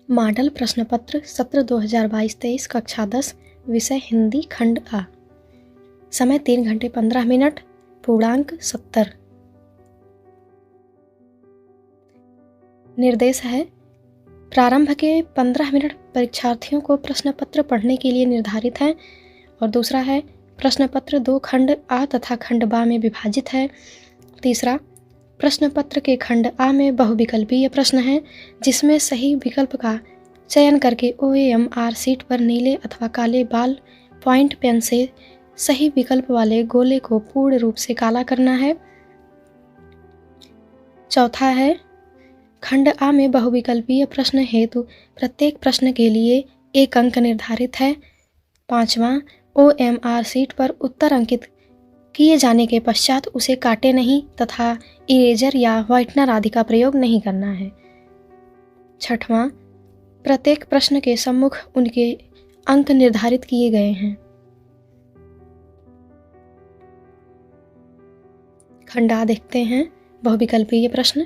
Model प्रश्न पत्र सत्र 2022-23 कक्षा 10 विषय हिंदी खंड आ। समय 3 घंटे 15 मिनट। पूर्णांक 70। निर्देश है, प्रारंभ के 15 मिनट परीक्षार्थियों को प्रश्न पत्र पढ़ने के लिए निर्धारित है और दूसरा है प्रश्न पत्र 2 खंड आ तथा खंड बा में विभाजित है। तीसरा, प्रश्न पत्र के खंड आ में बहुविकल्पीय प्रश्न है जिसमें सही विकल्प का चयन करके OMR सीट पर नीले अथवा काले बाल पॉइंट पेन से सही विकल्प वाले गोले को पूर्ण रूप से काला करना है। चौथा है, खंड आ में बहुविकल्पीय प्रश्न हेतु प्रत्येक प्रश्न के लिए 1 अंक निर्धारित है। पांचवा, OMR सीट पर उत्तर अंकित किए जाने के पश्चात उसे काटे नहीं तथा इरेजर या व्हाइटनर आदि का प्रयोग नहीं करना है। छठवां, प्रत्येक प्रश्न के सम्मुख उनके अंक निर्धारित किए गए हैं। खंड आ देखते हैं, बहुविकल्पीय प्रश्न।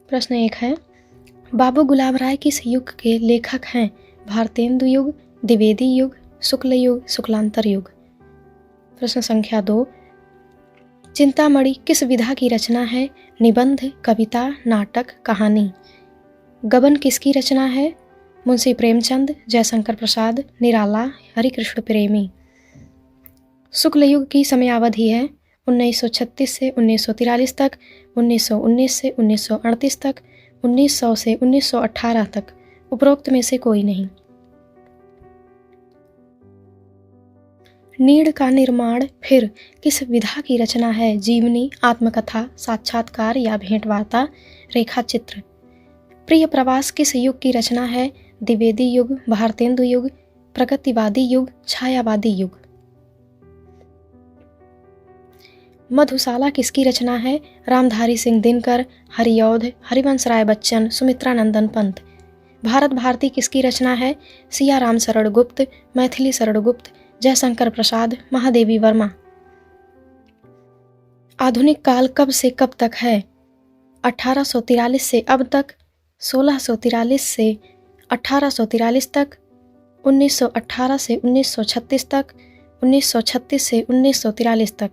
प्रश्न 1 है, बाबू गुलाब राय किस युग के लेखक हैं? भारतेंदु युग, द्विवेदी युग, शुक्ल युग, शुक्लांतर युग। प्रश्न संख्या 2, चिंतामणि किस विधा की रचना है? निबंध, कविता, नाटक, कहानी। गबन किसकी रचना है? मुंशी प्रेमचंद, जयशंकर प्रसाद, निराला, हरिकृष्ण प्रेमी। शुक्ल युग की समयावधि है 1936 से 1943 तक, 1919 से 1938 तक, 1900 से 1918 तक। उपरोक्त में से कोई नहीं। नीड़ का निर्माण फिर किस विधा की रचना है? जीवनी, आत्मकथा, साक्षात्कार या भेंटवार्ता, रेखाचित्र। प्रिय प्रवास किस युग की रचना है? द्विवेदी युग, भारतेंदु युग, प्रगतिवादी युग, छायावादी युग। मधुशाला किसकी रचना है? रामधारी सिंह दिनकर, हरिऔध, हरिवंश राय बच्चन, सुमित्रानंदन पंत। भारत भारती किसकी रचना है? सियाराम शरण गुप्त, मैथिली शरण गुप्त, जयशंकर प्रसाद, महादेवी वर्मा। आधुनिक काल कब से कब तक है? 1843 से अब तक, 1643 से 1843 तक, 1918 से 1936 तक, 1936 से 1943 तक।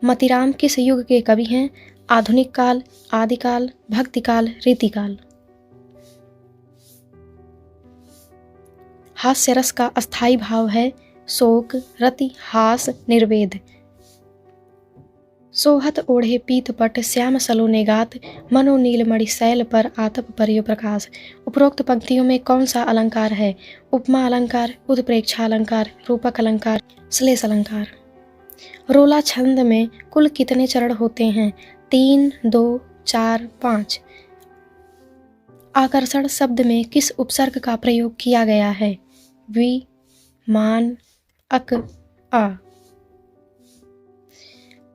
मतीराम किस युग के कवि हैं? आधुनिक काल, आदिकाल, भक्तिकाल, रीतिकाल। हास्य रस का अस्थायी भाव है शोक, रति, हास, निर्वेद। सोहत ओढ़े पीतपट श्याम सलोने गात, मनोनील मणि शैल पर आतप पर्यो प्रकाश। उपरोक्त पंक्तियों में कौन सा अलंकार है? उपमा अलंकार, उत्प्रेक्षा अलंकार, रूपक अलंकार, श्लेष अलंकार। रोला छंद में कुल कितने चरण होते हैं? 3, 2, 4, 5। आकर्षण शब्द में किस उपसर्ग का प्रयोग किया गया है? वि, मान, अक, आ।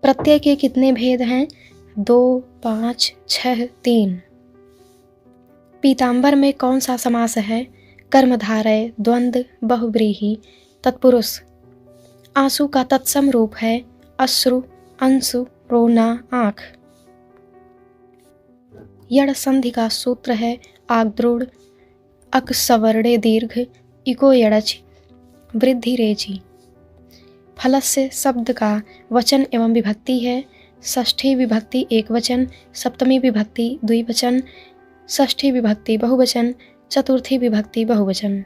प्रत्यय के कितने भेद हैं? 2, 5, 6, 3। पीतांबर में कौन सा समास है? कर्मधारय, द्वंद्व, बहुव्रीहि, तत्पुरुष। आंसू का तत्सम रूप है अश्रु, अंशु, रोना, आँख। यड़ संधि का सूत्र है आग्द्रुड़, अक सवर्णे दीर्घ, इको यड़च, वृद्धि रेची। फलस्य शब्द का वचन एवं विभक्ति है षष्ठी विभक्ति एकवचन, सप्तमी विभक्ति द्विवचन, षष्ठी विभक्ति बहुवचन, चतुर्थी विभक्ति बहुवचन।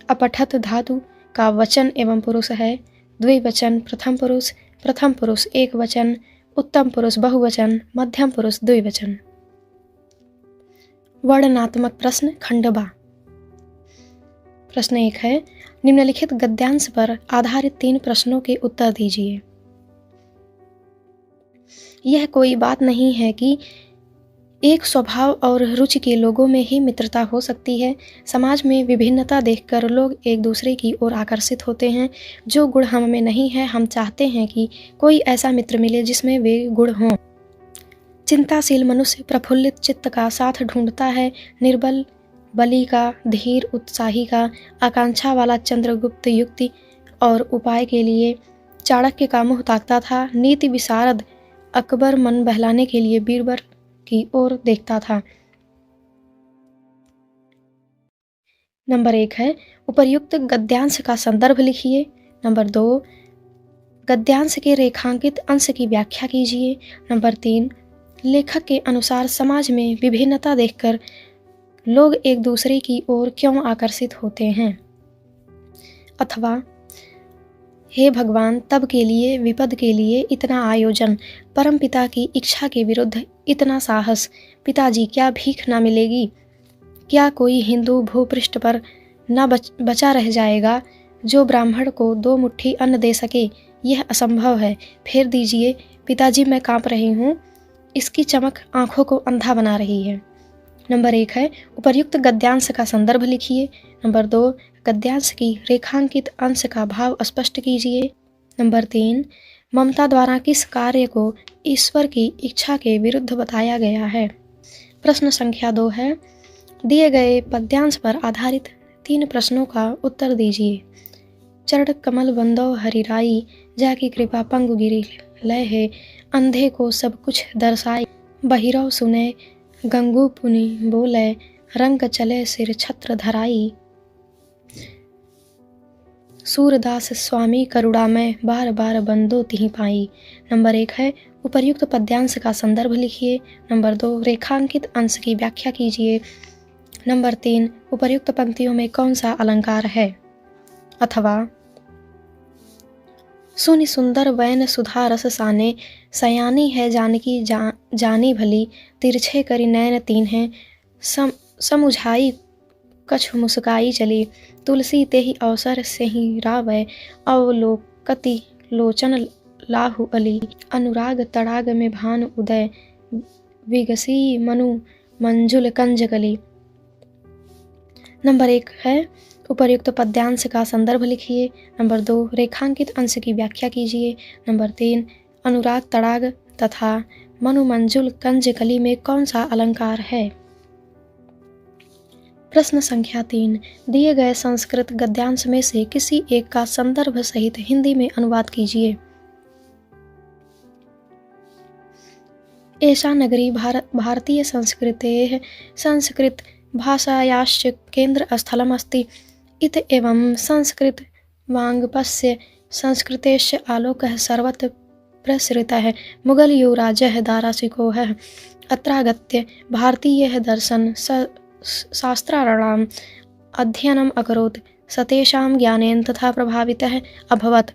अपठत धातु का वचन एवं पुरुष है द्विवचन प्रथम पुरुष एक वचन, उत्तम पुरुष बहुवचन, मध्यम पुरुष द्विवचन। वर्णनात्मक प्रश्न खंड बा। प्रश्न 1 है, निम्नलिखित गद्यांश पर आधारित 3 प्रश्नों के उत्तर दीजिए। यह कोई बात नहीं है कि एक स्वभाव और रुचि के लोगों में ही मित्रता हो सकती है। समाज में विभिन्नता देखकर लोग एक दूसरे की ओर आकर्षित होते हैं। जो गुण हम में नहीं है, हम चाहते हैं कि कोई ऐसा मित्र मिले जिसमें वे गुण हों। चिंताशील मनुष्य प्रफुल्लित चित्त का साथ ढूंढता है, निर्बल बलि का, धीर उत्साही का, आकांक्षा वाला चंद्रगुप्त युक्ति और उपाय के लिए चाणक्य का मुँह ताकता था। नीति विशारद अकबर मन बहलाने के लिए बीरबल की ओर देखता था। नंबर 1 है उपर्युक्त गद्यांश का संदर्भ लिखिए। नंबर 2 गद्यांश के रेखांकित अंश की व्याख्या कीजिए। नंबर 3 लेखक के अनुसार समाज में विभिन्नता देखकर लोग एक दूसरे की ओर क्यों आकर्षित होते हैं। अथवा हे भगवान, तब के लिए विपद के लिए इतना आयोजन, परमपिता की इच्छा के विरुद्ध इतना साहस, पिताजी क्या भीख ना मिलेगी? क्या कोई हिंदू भूपृष्ठ पर न बचा रह जाएगा जो ब्राह्मण को 2 मुट्ठी अन्न दे सके? यह असंभव है। फेर दीजिए पिताजी, मैं कांप रही हूँ। इसकी चमक आंखों को अंधा बना रही है। नंबर 1 है उपर्युक्त गद्यांश का संदर्भ लिखिए। नंबर 2 गद्यांश की रेखांकित अंश का भाव स्पष्ट कीजिए। नंबर 3 ममता द्वारा किस कार्य को ईश्वर की इच्छा के विरुद्ध बताया गया है। प्रश्न संख्या 2 है दिए गए पद्यांश पर आधारित 3 प्रश्नों का उत्तर दीजिए। चरण कमल बंदो हरिराई, जाकी कृपा पंगु गिरी लय है, अंधे को सब कुछ दर्शाई, बहिरव सुने गंगू पुनि बोले, रंग चले सिर छत्र धराई। सूरदास स्वामी करुणा में बार बार बंदो तिहि पाई। नंबर 1 है उपर्युक्त पद्यांश का संदर्भ लिखिए। नंबर 2 रेखांकित अंश की व्याख्या कीजिए। नंबर 3 उपर्युक्त पंक्तियों में कौन सा अलंकार है। अथवा सुनि सुंदर वैन सुधा रस साने, सयानी है जानकी जानी भली, तिरछे करी नैन तीन है, समुझाई कछु मुस्काई चली, तुलसी तेहि अवसर से ही रावै, अवलोकति लोचन लाहु अली, अनुराग तड़ाग में भानु उदय, विगसी मनु मंजुल कंजकली। नंबर 1 है उपर्युक्त पद्यांश का संदर्भ लिखिए। नंबर 2 रेखांकित अंश की व्याख्या कीजिए। नंबर 3 अनुराग तड़ाग तथा मनुमंजुल कंजकली में कौन सा अलंकार है। प्रश्न संख्या 3 दिए गए संस्कृत गद्यांश में से किसी एक का संदर्भ सहित हिंदी में अनुवाद कीजिए। एषा नगरी भारतीय संस्कृतेः संस्कृत भाषायाश्च केंद्र स्थलमस्ति इत एवं संस्कृत वाङ्मयस्य संस्कृतेश्च आलोकः सर्वत्र प्रसृतः। मुगल युवराजः दाराशिकोः अत्रागत्य भारतीयः दर्शन शास्त्राणाम् अध्ययनम् अकरोत्। सतेषां ज्ञानेन तथा प्रभावितः अभवत्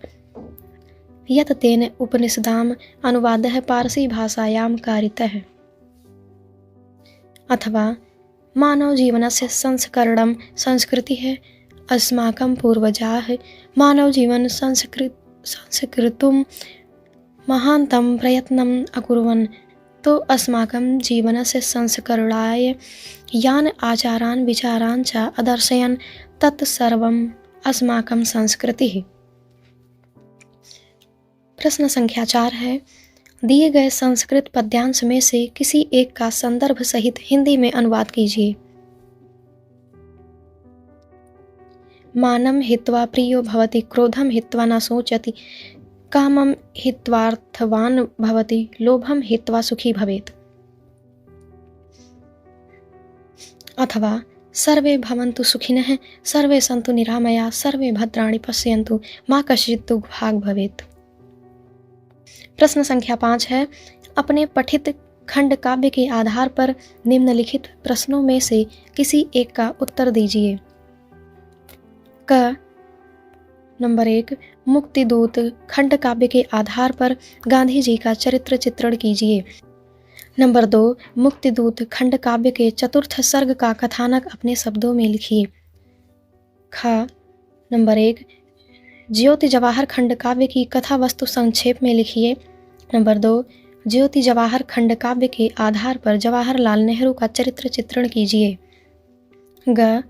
यत् तेन उपनिषदाम् अनुवादः पारसी भाषायां कारितः। अथवा मानव जीवनस्य संस्करणं संस्कृतिः अस्माकं पूर्वजाः मानव जीवन संस्कृतुं महान्तं प्रयत्नम् अकुर्वन्, तो अस्माकं जीवनस्य संस्करणाय यान् आचारान् विचारान् च अदर्शयन् तत् सर्वम् अस्माकं संस्कृतिः। प्रश्न संख्या 4 है दिए गए संस्कृत पद्यांश में से किसी एक का संदर्भ सहित हिंदी में अनुवाद कीजिए। मानं हित्वा प्रियो भवति, क्रोधं हित्वा न शोचति, कामं हित्वार्थवान् भवति, लोभं हित्वा सुखी भवेत्। अथवा सर्वे भवन्तु सुखिनः, सर्वे सन्तु निरामया, सर्वे भद्राणि पश्यन्तु, मा कश्चित् दुःखभाग् भवेत्। प्रश्न संख्या 5 है अपने पठित खंड काव्य के आधार पर निम्नलिखित प्रश्नों में से किसी एक का उत्तर दीजिए। क नंबर 1 मुक्तिदूत खंड काव्य के आधार पर गांधी जी का चरित्र चित्रण कीजिए। नंबर 2 मुक्तिदूत खंड काव्य के चतुर्थ सर्ग का कथानक अपने शब्दों में लिखिए। ख नंबर 1 ज्योति जवाहर खंड काव्य की कथा वस्तु संक्षेप में लिखिए। नंबर 2 ज्योति जवाहर खंड काव्य के आधार पर जवाहरलाल नेहरू का चरित्र चित्रण कीजिए। ग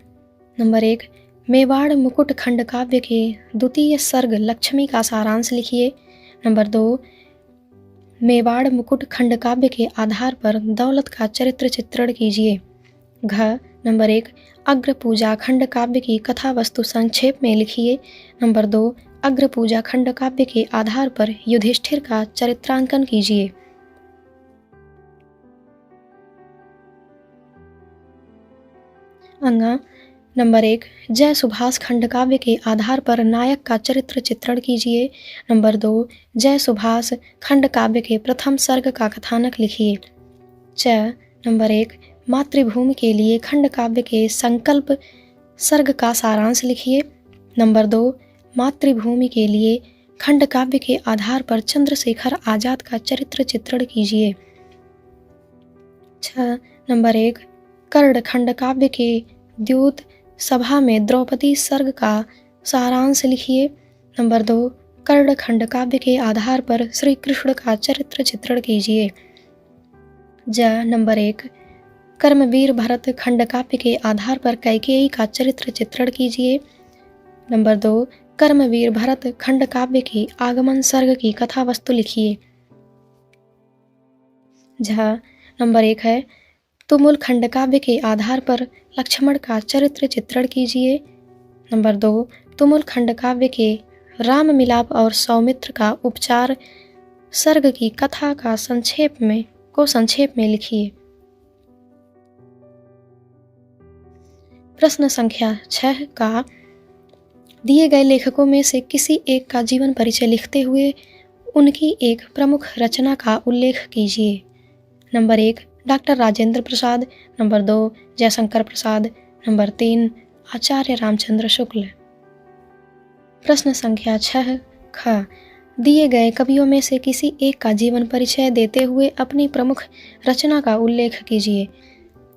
नंबर 1 मेवाड़ मुकुट खंड काव्य के द्वितीय सर्ग लक्ष्मी का सारांश लिखिए। नंबर 2 मेवाड़ मुकुट खंड काव्य के आधार पर दौलत का चरित्र चित्रण कीजिए। घ नंबर 1 अग्र पूजा खंड काव्य की कथा वस्तु संक्षेप में लिखिए। नंबर 2 अग्र पूजा खंड काव्य के आधार पर युधिष्ठिर का चरित्रांकन कीजिए। अंगा नंबर 1, जय सुभाष खंडकाव्य के आधार पर नायक का चरित्र चित्रण कीजिए। नंबर 2, जय सुभाष खंडकाव्य के प्रथम सर्ग का कथानक लिखिए। च नंबर 1, मातृभूमि के लिए खंडकाव्य के संकल्प सर्ग का सारांश लिखिए। नंबर 2, मातृभूमि के लिए खंडकाव्य के आधार पर चंद्रशेखर आजाद का चरित्र चित्रण कीजिए। 6 नंबर 1, कर्ण खंडकाव्य के द्योत सभा में द्रौपदी सर्ग का सारांश लिखिए। नंबर 2, कर्ण खंडकाव्य के आधार पर श्री कृष्ण का चरित्र चित्रण कीजिए। नंबर 1, कर्मवीर भरत खंडकाव्य के आधार पर कैकेयी का चरित्र चित्रण कीजिए। नंबर 2, कर्मवीर भरत खंडकाव्य के आगमन सर्ग की कथा वस्तु लिखिए। नंबर 1 है, तुमुल खंडकाव्य के आधार पर लक्ष्मण का चरित्र चित्रण कीजिए। नंबर 2, तुमुल खंडकाव्य के राम मिलाप और सौमित्र का उपचार सर्ग की कथा का संक्षेप में लिखिए। प्रश्न संख्या 6 का दिए गए लेखकों में से किसी एक का जीवन परिचय लिखते हुए उनकी एक प्रमुख रचना का उल्लेख कीजिए। Number 1, doctor Rajendra Prasad. Number 2, Jaishankar Prasad. Number 3, आचार्य रामचंद्र शुक्ल। प्रश्न संख्या 6 ख दिए गए कवियों में से किसी एक का जीवन परिचय देते हुए अपनी प्रमुख रचना का उल्लेख कीजिए।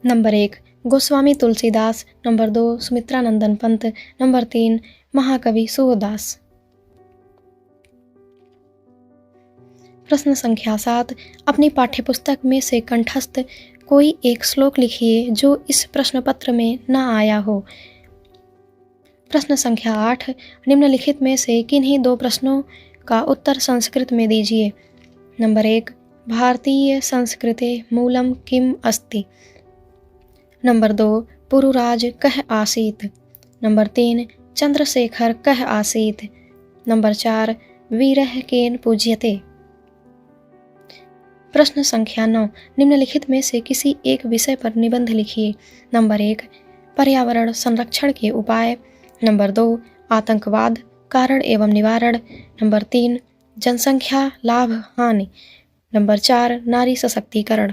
Number 1, Goswami Tulsidas. Number 2, Sumitranandan Pant. Number 3, महाकवि सूरदास। प्रश्न संख्या 7 अपनी पाठ्यपुस्तक में से कंठस्थ कोई एक श्लोक लिखिए जो इस प्रश्न पत्र में न आया हो। प्रश्न संख्या 8 निम्नलिखित में से किन्हीं 2 प्रश्नों का उत्तर संस्कृत में दीजिए। नंबर 1, भारतीय संस्कृते मूलम किम अस्ति। नंबर 2, पुरुराज कः आसीत्। नंबर 3, चंद्रशेखर कः आसीत्। नंबर 4, वीरः केन पूज्यते। प्रश्न संख्या 9 निम्नलिखित में से किसी एक विषय पर निबंध लिखिए। नंबर 1, पर्यावरण संरक्षण के उपाय। नंबर 2, आतंकवाद कारण एवं निवारण। नंबर 3, जनसंख्या लाभ हानि। नंबर 4, नारी सशक्तिकरण।